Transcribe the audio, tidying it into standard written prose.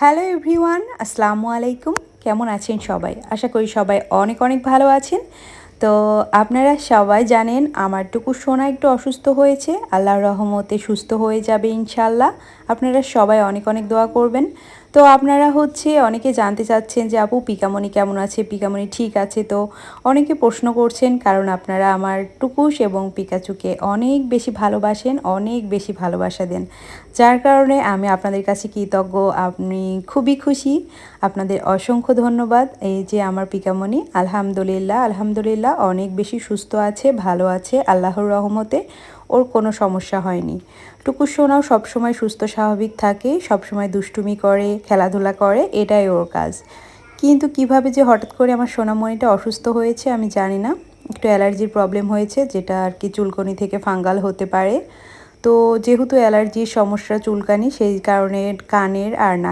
Hello everyone, আসসালামু আলাইকুম। কেমন আছেন সবাই? আশা করি সবাই অনেক অনেক ভালো আছেন। তো আপনারা সবাই জানেন আমার টুকু সোনা একটু অসুস্থ হয়েছে। আল্লাহর রহমতে সুস্থ হয়ে যাবে ইনশাল্লাহ। আপনারা সবাই অনেক অনেক দোয়া করবেন। তো আপনারা অনেকে জানতে চাচ্ছেন যে আপু পিকামণি কেমন আছে, পিকামণি ঠিক আছে? তো অনেকে প্রশ্ন করছেন, কারণ আপনারা আমার টুকুস এবং পিকাচুকে অনেক বেশি ভালোবাসেন, অনেক বেশি ভালোবাসা দেন, যার কারণে আমি আপনাদের কাছে কৃতজ্ঞ। আমি খুবই খুশি, আপনাদের অসংখ্য ধন্যবাদ। এই যে আমার পিকামণি আলহামদুলিল্লাহ আলহামদুলিল্লাহ অনেক বেশি সুস্থ আছে, ভালো আছে আল্লাহর রহমতে। ওর কোনো সমস্যা হয়নি। টুকু সোনাও সবসময় সুস্থ স্বাভাবিক থাকে, সবসময় দুষ্টুমি করে, খেলাধুলা করে, এটাই ওর কাজ। কিন্তু কিভাবে যে হঠাৎ করে আমার সোনামণিটা অসুস্থ হয়েছে আমি জানি না। একটু অ্যালার্জির প্রবলেম হয়েছে, যেটা আর কি চুলকনি থেকে ফাঙ্গাল হতে পারে। তো যেহেতু অ্যালার্জির সমস্যা, চুলকানি, সেই কারণে কানের আর নাক